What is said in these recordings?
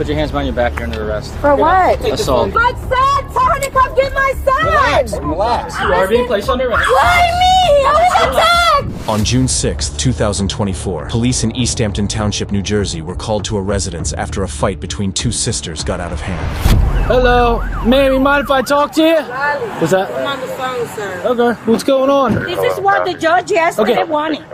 Put your hands behind your back. You're under arrest. For what? Assault. My son! Tell her to come get my son! Relax. You are being placed under arrest. Why me? I was attacked! On June 6, 2024, police in East Hampton Township, New Jersey were called to a residence after a fight between two sisters got out of hand. Hello, ma'am, you mind if I talk to you? Riley, What's that? I'm on the phone, sir. Okay, what's going on? This is what the judge yesterday wanted.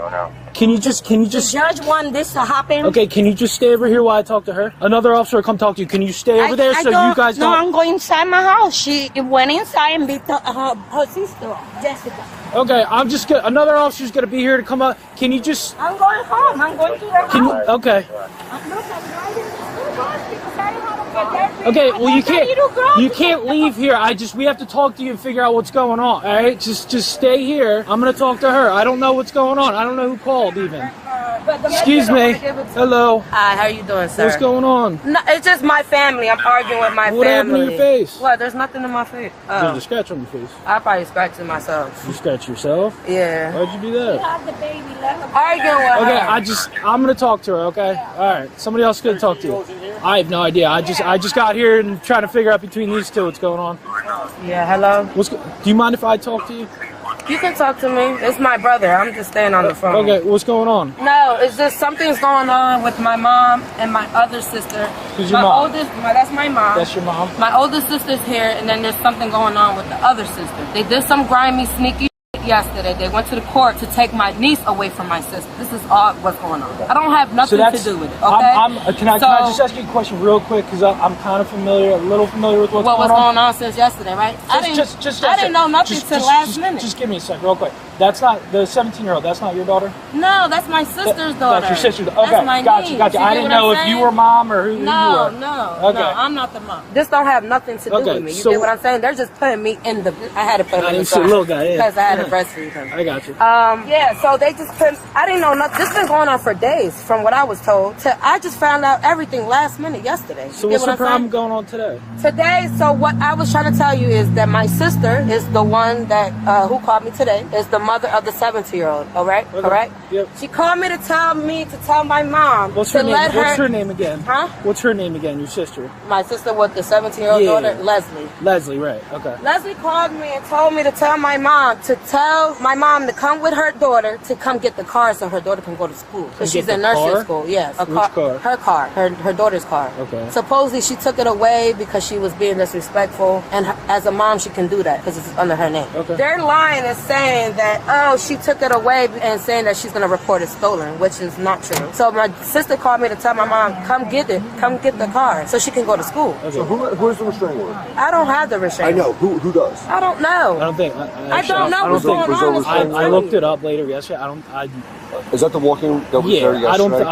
Can you just The judge wanted this to happen. Okay, can you just stay over here while I talk to her? Another officer will come talk to you. Can you stay over there so you guys don't... No, I'm going inside my house. She went inside and beat her sister, Jessica. Okay, I'm just gonna... Another officer's gonna be here to come up. Can you just... I'm going home. I'm going to the house. Can you... Okay. Look, I'm driving the school bus because I don't have a get Okay, well you can't leave here. We have to talk to you and figure out what's going on. All right, just stay here. I'm gonna talk to her. I don't know what's going on. I don't know who called even. Excuse me. Hello. Hi, how you doing, sir? What's going on? No, it's just my family. I'm arguing with my family. What happened to your face? What? There's nothing in my face. There's a scratch on your face. I probably scratched it myself. You scratch yourself? Yeah. Why'd you do that? Arguing with her. I'm gonna talk to her. Okay. All right. Somebody else is gonna talk to you. I have no idea. I just got here and trying to figure out between these two what's going on. Yeah. Hello. Do you mind if I talk to you? You can talk to me. It's my brother. I'm just staying on the phone. Okay, what's going on? No, it's just something's going on with my mom and my other sister. Who's your mom? That's my mom. That's your mom? My older sister's here, and then there's something going on with the other sister. They did some grimy, sneaky yesterday. They went to the court to take my niece away from my sister. This is all what's going on. I don't have nothing to do with it, okay? Can I just ask you a question real quick? Because I'm kind of a little familiar with what's going on. What was going on since yesterday, right? I didn't know nothing till last minute. Just give me a sec, real quick. That's not the 17-year-old. That's not your daughter? No, that's my sister's daughter. That's your sister's daughter. Okay, that's my niece. Gotcha. I didn't know if you were mom or who you were. No, I'm not the mom. This don't have nothing to do with me. You get what I'm saying? They're just putting me in the... I had to put him in the little guy, yeah. Because I had to breastfeed him. I got you. Yeah, so they just put... I didn't know nothing. This has been going on for days, from what I was told. I just found out everything last minute yesterday. So what's the problem going on today? Today, so what I was trying to tell you is that my sister is the one that, who called me today, is the mother of the 17-year-old, all right? Okay. Correct? Yep. She called me to tell my mom What's her to name? let her... What's her name again? Huh? What's her name again, your sister? My sister with the 17-year-old daughter, Leslie. Leslie, right, okay. Leslie called me and told me to tell my mom to come with her daughter to come get the car so her daughter can go to school. Because she's in nursery school, yes. Which car? Her car, her daughter's car. Okay. Supposedly she took it away because she was being disrespectful, and as a mom she can do that because it's under her name. Okay. Their line is saying that, oh, she took it away and saying that she's going to report it stolen, which is not true. So my sister called me to tell my mom, come get the car so she can go to school. Okay. So who's the restraining order? I don't have the restraining order. I know. Who does? I don't know. I don't think. I don't know what's going on. I looked it up later yesterday. Is that the walking that was there yesterday?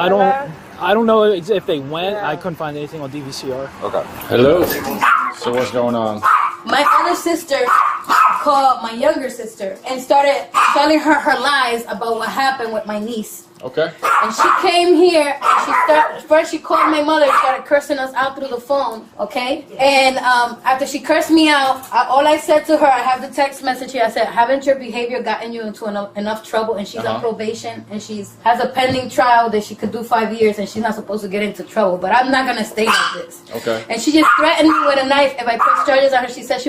I don't know if they went. I couldn't find anything on DVCR. Okay. Hello. So what's going on? My other sister called my younger sister and started telling her lies about what happened with my niece. Okay. And she came here and first she called my mother and started cursing us out through the phone, okay? And after she cursed me out, all I said to her, I have the text message here, I said, haven't your behavior gotten you into enough trouble? And she's on probation and has a pending trial that she could do 5 years and she's not supposed to get into trouble. But I'm not gonna stay like this. Okay. And she just threatened me with a knife if I press charges on her. She said she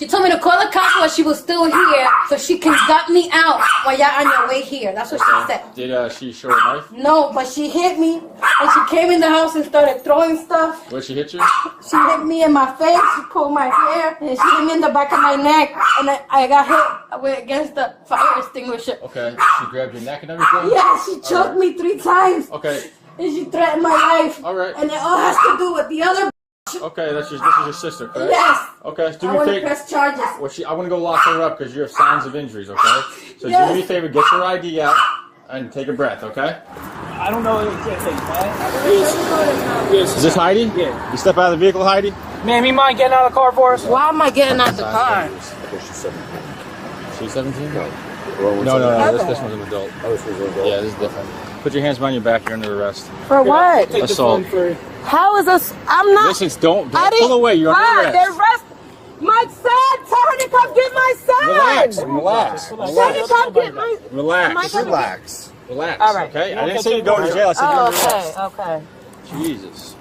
told me to call the cops while she was still here so she can gut me out while y'all on your way here. That's what she said. Did she show a knife? No, but she hit me and she came in the house and started throwing stuff. Where'd she hit you? She hit me in my face, she pulled my hair, and she hit me in the back of my neck, and I got hit. I went against the fire extinguisher. Okay. She grabbed your neck and everything? Yeah, she choked me 3 times. Okay. And she threatened my life. All right. And it all has to do with the other. Okay, this is your sister, correct? Yes. Okay, do I me a want to favor. press charges. I want to go lock her up because you have signs of injuries, okay? So Yes. do me a favor, get your ID out and take a breath, okay? I don't know if they went. Is this Heidi? Yeah. You step out of the vehicle, Heidi? Ma'am, you mind getting out of the car for us? Why am I getting out the car? Okay, she's 17. She's 17? No. This one's an adult. Oh, this was an adult. Yeah, this is different. Put your hands behind your back, you're under arrest. For what? Take the Assault. phone for you. How is this? I'm not. Listen, don't pull away, you're under arrest. They're arrested. My son, tell her to come get my son. Relax. Tell her to come get my. Relax. Relax. All right. Okay? I didn't say you go to jail, I said you're under arrest. Okay. Jesus.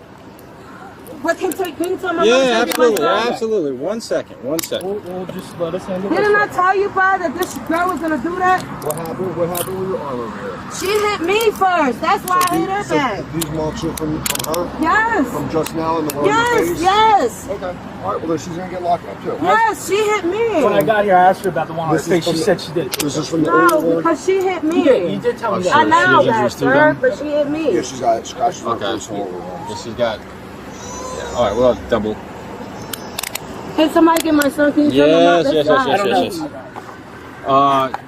What can you tell my Yeah, mother? absolutely. Absolutely. 1 second. 1 second. We'll just let us handle this. Didn't I tell you, bud, that this girl was gonna do that? What happened? What happened with your arm over here? She hit me first. That's why I hit her back. These marks are from her? Yes. From just now in the one in the face? Yes. Okay. All right, well, then she's going to get locked up, too. Yes, she hit me. When I got here, I asked her about the one on her This is face. She from the- said she did. This is from the No, earlier one? because she hit me. You did tell me that. I know She has that, injuries too, sir, then? but she hit me. Yeah, she's got scratches on Okay. her face all over. Yeah, she's got. Yeah. All right. Well, double. Can somebody get my son? Can you tell him about Yes. this?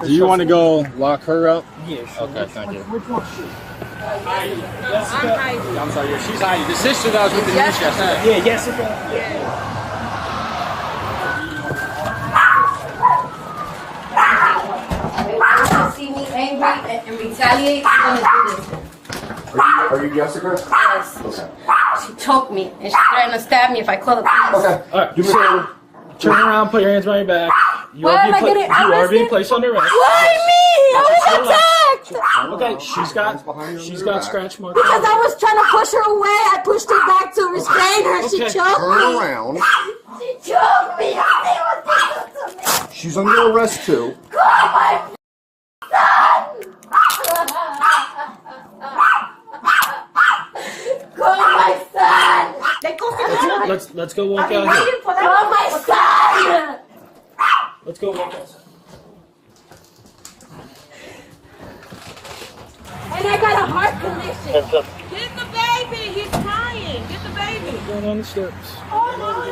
Yes. Do you want to go lock her up? Yeah, sure. Okay. Thank you. Which one's she? I'm hiding. I'm sorry. Yeah, she's Heidi. The sister that was with the news yesterday. Yeah, Jessica. See me angry and retaliate, you're gonna do this. Are you Jessica? Yes. Okay. She choked me and she threatened to stab me if I call the police. Okay. All right, Do me a favor. turn around, put your hands behind your back. You Why am I getting you are being arrested? placed under arrest. Why me? I was attacked! Okay, she's got scratch marks. Because I was trying to push her away. I pushed her back to restrain her. She Okay. choked Turn me. around. She choked me. I think what they did to me. She's under arrest, too. Call my son! Call my son! Let's go walk out here. Call my son! Let's go walk outside. And I got a heart condition. Get the baby. He's crying. Get the baby. Going on the steps. Oh, Mama.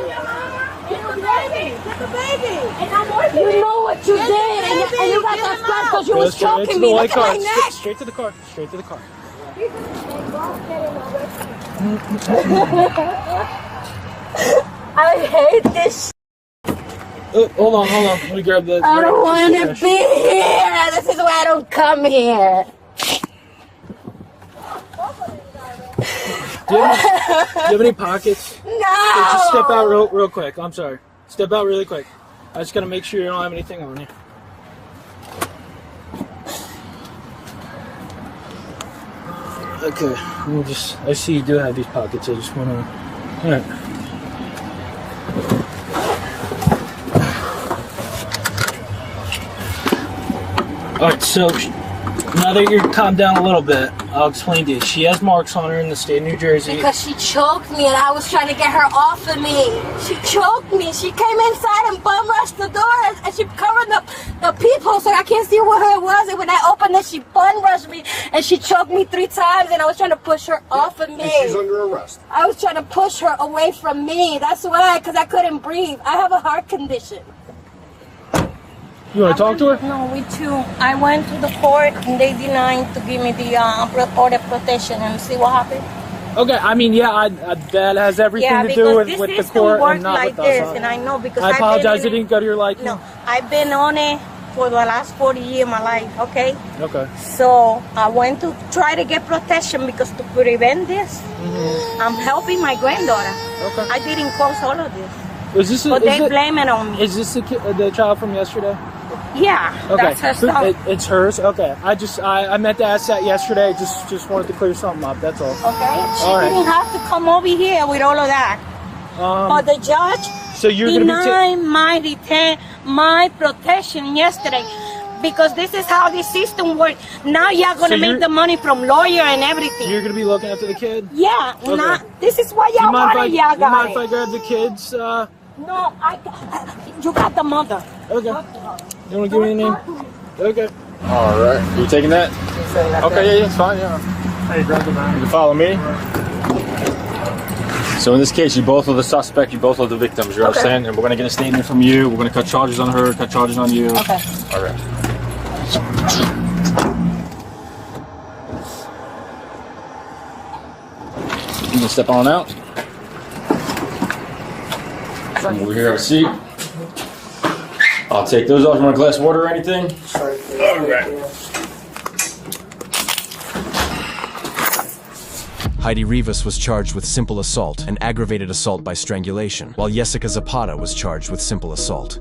Get the baby. Get the baby. And I'm working. You know what you did, and you got that scratch because you was Straight to choking the me. white Look at car. my neck. Straight to the car. Straight to the car. I hate this. Oh, hold on. Let me grab the. I don't want to be here. This is why I don't come here. Do you have any pockets? No. Okay, just step out real quick. I'm sorry. Step out really quick. I just gotta make sure you don't have anything on you. Okay, I see you do have these pockets. I just wanna. Alright. Alright, so now that you're calmed down a little bit, I'll explain to you. She has marks on her in the state of New Jersey. Because she choked me and I was trying to get her off of me. She choked me. She came inside and bum rushed the door and she covered the peephole so I can't see who it was. And when I opened it, she bum rushed me and she choked me 3 times and I was trying to push her off of me. And she's under arrest. I was trying to push her away from me. That's why, because I couldn't breathe. I have a heart condition. You want to talk to her? No, we too. I went to the court and they denied to give me the order of protection and see what happened. Okay, I mean, yeah, that has everything to do with the court and not like with this, us. and I know because I apologize, it didn't go to your liking. No, I've been on it for the last 40 years of my life, okay? Okay. So I went to try to get protection because to prevent this, I'm helping my granddaughter. Okay. I didn't cause all of this. But they blame it on me. Is this the child from yesterday? Yeah, Okay. that's her stuff. It's hers? Okay. I meant to ask that yesterday. Just wanted to clear something up. That's all. Okay? She All right. didn't have to come over here with all of that. But the judge So you're going to be... denied my protection yesterday because this is how the system works. Now y'all going to make the money from lawyer and everything. You're going to be looking after the kid? Yeah, Okay. this is why y'all wanted y'all You mind if guys. I grab the kids? No, you got the mother. Okay. You want to give me a name? Okay. All right. You taking that? Okay. Yeah. It's fine. Yeah. Hey, grab the bag. You can follow me. So in this case, you both are the suspect. You both are the victims. You understand? And we're gonna get a statement from you. We're gonna cut charges on her. Cut charges on you. Okay. All right. You can step on out. Come over here, have a seat. I'll take those off. You want a glass of water or anything? Okay. Heidi Rivas was charged with simple assault and aggravated assault by strangulation, while Jessica Zapata was charged with simple assault.